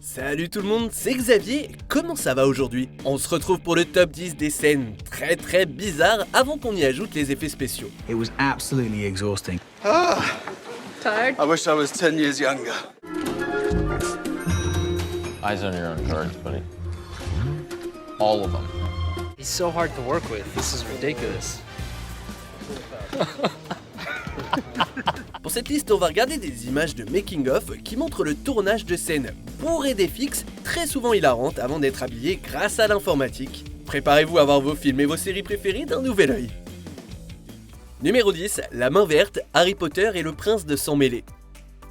Salut tout le monde, c'est Xavier, comment ça va aujourd'hui? On se retrouve pour le top 10 des scènes très bizarres avant qu'on y ajoute les effets spéciaux. It was absolutely exhausting. Tired? I wish I was 10 years younger. Eyes on your own cards, buddy. All of them. He's so hard to work with. This is ridiculous. Pour cette liste, on va regarder des images de making-of qui montrent le tournage de scènes bourrées d'FX, très souvent hilarantes avant d'être habillées grâce à l'informatique. Préparez-vous à voir vos films et vos séries préférées d'un nouvel œil. Numéro 10, La main verte, Harry Potter et le prince de sang mêlé.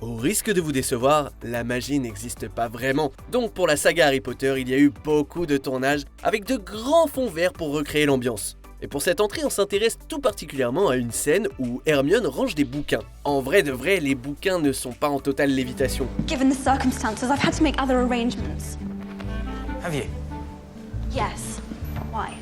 Au risque de vous décevoir, la magie n'existe pas vraiment. Donc pour la saga Harry Potter, il y a eu beaucoup de tournages avec de grands fonds verts pour recréer l'ambiance. Et pour cette entrée, on s'intéresse tout particulièrement à une scène où Hermione range des bouquins. En vrai de vrai, les bouquins ne sont pas en totale lévitation. Given the circumstances, I've had to make other arrangements. Have you? Yes. Why?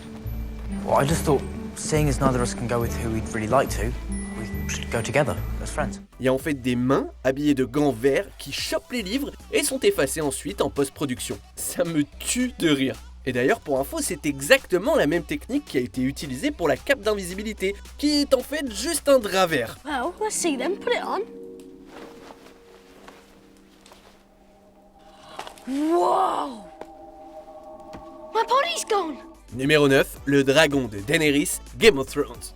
Well, I just thought, seeing as neither of us can go with who we'd really like to, we should go together as friends. Il y a en fait des mains habillées de gants verts qui chopent les livres et sont effacées ensuite en post-production. Ça me tue de rire. Et d'ailleurs, pour info, c'est exactement la même technique qui a été utilisée pour la cape d'invisibilité, qui est en fait juste un drap vert. Well, let's see then. Put it on. Whoa! My body's gone! Numéro 9, le dragon de Daenerys, Game of Thrones.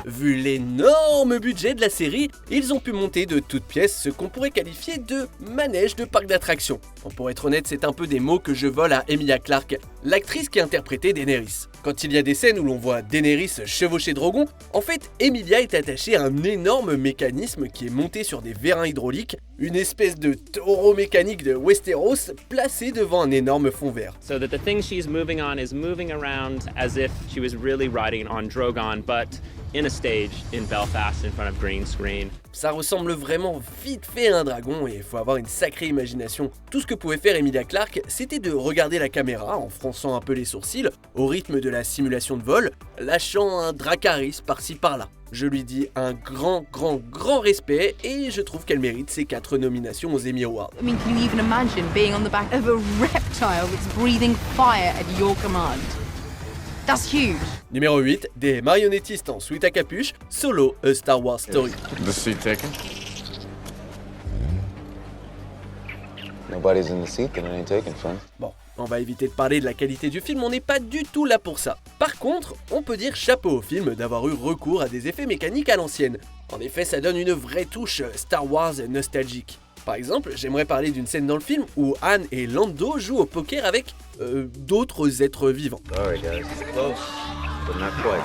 Vu l'énorme budget de la série, ils ont pu monter de toutes pièces ce qu'on pourrait qualifier de manège de parc d'attractions. Bon, pour être honnête, c'est un peu des mots que je vole à Emilia Clarke, l'actrice qui a interprété Daenerys. Quand il y a des scènes où l'on voit Daenerys chevaucher Drogon, en fait, Emilia est attachée à un énorme mécanisme qui est monté sur des vérins hydrauliques, une espèce de taureau mécanique de Westeros placé devant un énorme fond vert. So that the thing she's moving on is moving around as if she was really riding on Drogon, but in a stage in Belfast in front of green screen. Ça ressemble vraiment vite fait à un dragon et il faut avoir une sacrée imagination. Tout ce que pouvait faire Emilia Clarke, c'était de regarder la caméra en fronçant un peu les sourcils, au rythme de la simulation de vol, lâchant un Dracarys par-ci par-là. Je lui dis un grand respect et je trouve qu'elle mérite ses 4 nominations aux Emmy Awards. I mean, can you even imagine being on the back of a reptile that's breathing fire at your command? That's huge. Numéro 8, des marionnettistes en sweat à capuche, Solo, A Star Wars Story. The seat taken? Nobody's in the seat that it ain't taken from. Bon, on va éviter de parler de la qualité du film, on n'est pas du tout là pour ça. Par contre, on peut dire chapeau au film d'avoir eu recours à des effets mécaniques à l'ancienne. En effet, ça donne une vraie touche Star Wars nostalgique. Par exemple, j'aimerais parler d'une scène dans le film où Han et Lando jouent au poker avec d'autres êtres vivants. Sorry, guys. Close, but not quite.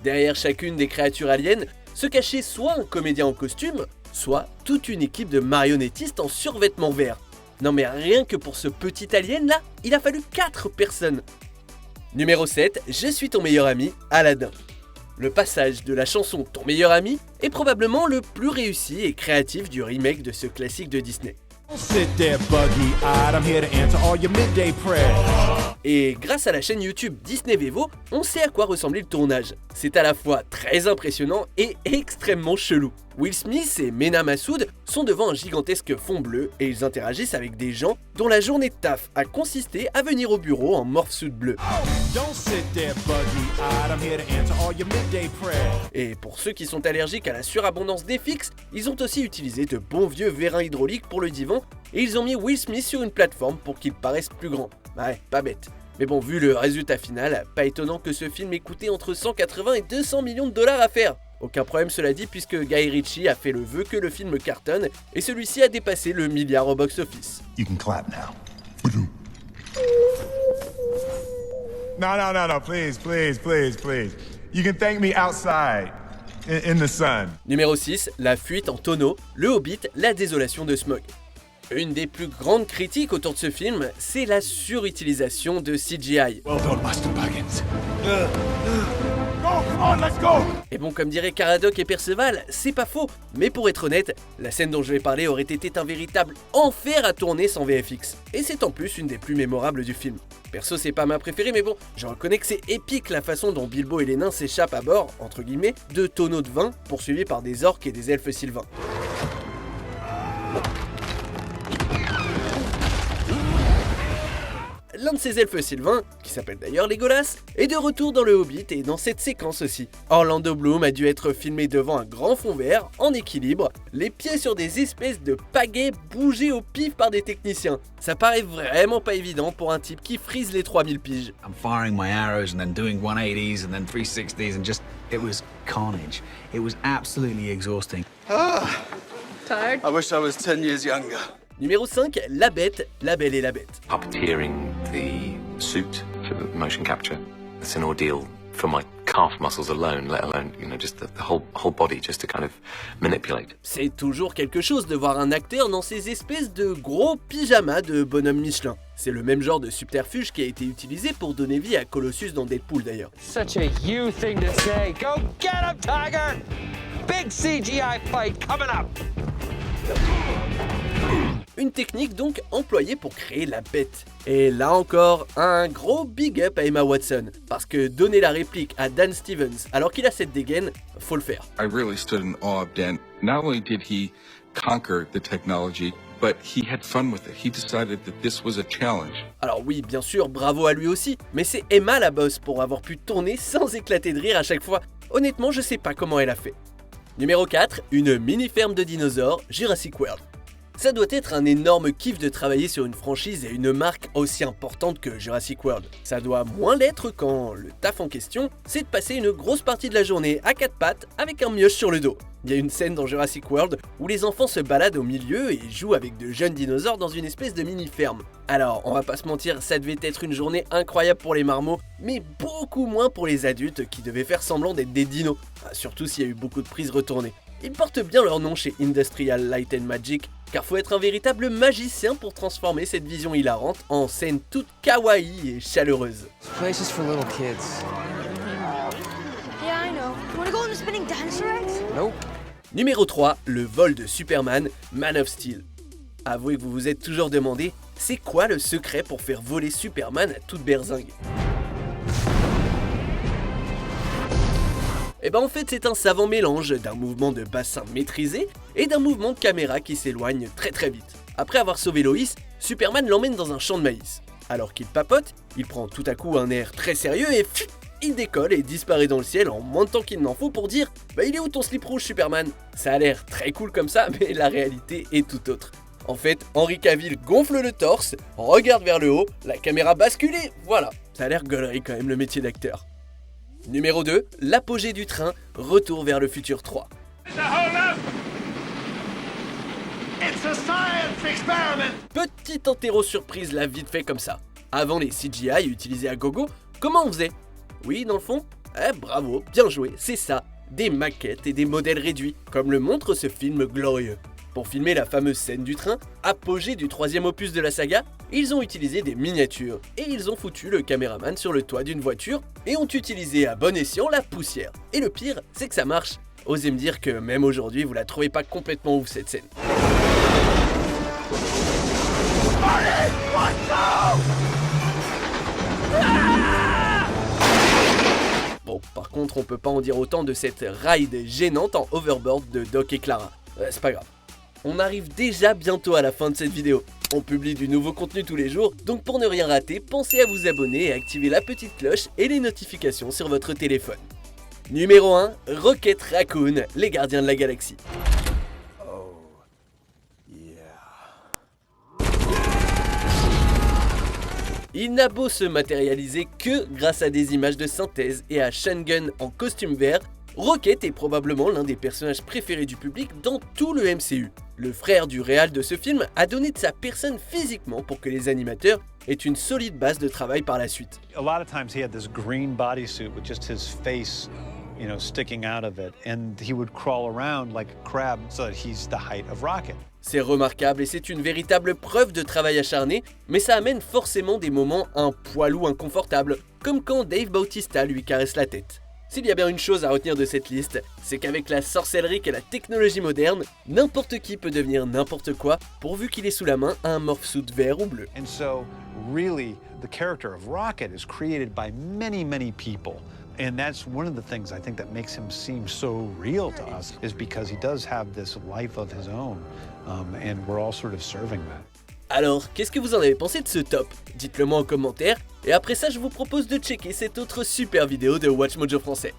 Derrière chacune des créatures aliens se cachait soit un comédien en costume, soit toute une équipe de marionnettistes en survêtement vert. Non mais rien que pour ce petit alien là, il a fallu 4 personnes. Numéro 7, Je suis ton meilleur ami, Aladdin. Le passage de la chanson Ton meilleur ami est probablement le plus réussi et créatif du remake de ce classique de Disney. Et grâce à la chaîne YouTube Disney Vevo, on sait à quoi ressemblait le tournage. C'est à la fois très impressionnant et extrêmement chelou. Will Smith et Mena Massoud sont devant un gigantesque fond bleu et ils interagissent avec des gens dont la journée de taf a consisté à venir au bureau en morph-suit bleu. Et pour ceux qui sont allergiques à la surabondance d'FX, ils ont aussi utilisé de bons vieux vérins hydrauliques pour le divan et ils ont mis Will Smith sur une plateforme pour qu'il paraisse plus grand. Ouais, pas bête. Mais bon, vu le résultat final, pas étonnant que ce film ait coûté entre 180 et 200 millions de dollars à faire. Aucun problème cela dit puisque Guy Ritchie a fait le vœu que le film cartonne et celui-ci a dépassé le milliard au box-office. You can clap now. No, please. You can thank me outside, in the sun. Numéro 6, La fuite en tonneau, Le Hobbit, la désolation de Smaug. Une des plus grandes critiques autour de ce film, c'est la surutilisation de CGI. Well done, Master Baggins. on, let's go! Et bon, comme diraient Caradoc et Perceval, c'est pas faux, mais pour être honnête, la scène dont je vais parler aurait été un véritable enfer à tourner sans VFX. Et c'est en plus une des plus mémorables du film. Perso, c'est pas ma préférée, mais bon, je reconnais que c'est épique la façon dont Bilbo et les nains s'échappent à bord, entre guillemets, de tonneaux de vin, poursuivis par des orques et des elfes sylvains. L'un de ces elfes sylvains, qui s'appelle d'ailleurs Legolas, est de retour dans le Hobbit et dans cette séquence aussi. Orlando Bloom a dû être filmé devant un grand fond vert, en équilibre, les pieds sur des espèces de pagaies bougés au pif par des techniciens. Ça paraît vraiment pas évident pour un type qui frise les 3000 piges. I'm firing my arrows and then doing 180s and then 360s and just, it was carnage. It was absolutely exhausting. Tired? I wish I was 10 years younger. Numéro 5, La Bête, La Belle et la Bête. Puppeteering the suit for the motion capture, it's an ordeal for my calf muscles alone, let alone, just the whole body just to kind of manipulate. C'est toujours quelque chose de voir un acteur dans ces espèces de gros pyjamas de bonhomme Michelin. C'est le même genre de subterfuge qui a été utilisé pour donner vie à Colossus dans Deadpool d'ailleurs. Such a you thing to say. Go get him, Tiger! Big CGI fight coming up! Une technique donc employée pour créer la bête. Et là encore, un gros big up à Emma Watson, parce que donner la réplique à Dan Stevens alors qu'il a cette dégaine, faut le faire. I really stood in awe of Dan. Not only did he conquer the technology, but he had fun with it. He decided that this was a challenge. Alors oui, bien sûr, bravo à lui aussi, mais c'est Emma la boss pour avoir pu tourner sans éclater de rire à chaque fois. Honnêtement, je sais pas comment elle a fait. Numéro 4, une mini-ferme de dinosaures, Jurassic World. Ça doit être un énorme kiff de travailler sur une franchise et une marque aussi importante que Jurassic World. Ça doit moins l'être quand le taf en question, c'est de passer une grosse partie de la journée à quatre pattes avec un mioche sur le dos. Il y a une scène dans Jurassic World où les enfants se baladent au milieu et jouent avec de jeunes dinosaures dans une espèce de mini-ferme. Alors, on va pas se mentir, ça devait être une journée incroyable pour les marmots, mais beaucoup moins pour les adultes qui devaient faire semblant d'être des dinos, surtout s'il y a eu beaucoup de prises retournées. Ils portent bien leur nom chez Industrial Light and Magic, car faut être un véritable magicien pour transformer cette vision hilarante en scène toute kawaii et chaleureuse. This place is for little kids. Yeah, I know. You wanna go on the spinning dinosaur eggs? Nope. Numéro 3, le vol de Superman, Man of Steel. Avouez que vous vous êtes toujours demandé, c'est quoi le secret pour faire voler Superman à toute berzingue? Et ben en fait c'est un savant mélange d'un mouvement de bassin maîtrisé et d'un mouvement de caméra qui s'éloigne très très vite. Après avoir sauvé Loïs, Superman l'emmène dans un champ de maïs. Alors qu'il papote, il prend tout à coup un air très sérieux et il décolle et disparaît dans le ciel en moins de temps qu'il n'en faut pour dire « Bah il est où ton slip rouge Superman ?» Ça a l'air très cool comme ça, mais la réalité est tout autre. En fait, Henry Cavill gonfle le torse, regarde vers le haut, la caméra bascule et voilà. Ça a l'air gaulerie quand même le métier d'acteur. Numéro 2, l'apogée du train, Retour vers le futur 3. Petite enterro surprise là vite fait comme ça. Avant les CGI utilisés à gogo, comment on faisait? Oui, dans le fond? Bravo, bien joué, c'est ça, des maquettes et des modèles réduits, comme le montre ce film glorieux. Pour filmer la fameuse scène du train, apogée du 3e opus de la saga, ils ont utilisé des miniatures et ils ont foutu le caméraman sur le toit d'une voiture et ont utilisé à bon escient la poussière. Et le pire, c'est que ça marche. Osez me dire que même aujourd'hui, vous la trouvez pas complètement ouf cette scène. Bon, par contre, on peut pas en dire autant de cette ride gênante en overboard de Doc et Clara. C'est pas grave. On arrive déjà bientôt à la fin de cette vidéo. On publie du nouveau contenu tous les jours, donc pour ne rien rater, pensez à vous abonner et activer la petite cloche et les notifications sur votre téléphone. Numéro 1, Rocket Raccoon, les gardiens de la galaxie. Il n'a beau se matérialiser que grâce à des images de synthèse et à Sean Gunn en costume vert, Rocket est probablement l'un des personnages préférés du public dans tout le MCU. Le frère du réal de ce film a donné de sa personne physiquement pour que les animateurs aient une solide base de travail par la suite. A lot of times he had this green bodysuit with just his face, sticking out of it, and he would crawl around like a crab so that he's the height of Rocket. C'est remarquable et c'est une véritable preuve de travail acharné, mais ça amène forcément des moments un poilou inconfortables, comme quand Dave Bautista lui caresse la tête. S'il y a bien une chose à retenir de cette liste, c'est qu'avec la sorcellerie et la technologie moderne, n'importe qui peut devenir n'importe quoi pourvu qu'il ait sous la main un morphsuit vert ou bleu. And so, really, the character of Rocket is created by many, many people. And that's one of the things I think that makes him seem so real to us, is because he does have this life of his own, and we're all sort of serving that. Alors, qu'est-ce que vous en avez pensé de ce top? Dites-le moi en commentaire, et après ça je vous propose de checker cette autre super vidéo de WatchMojo français.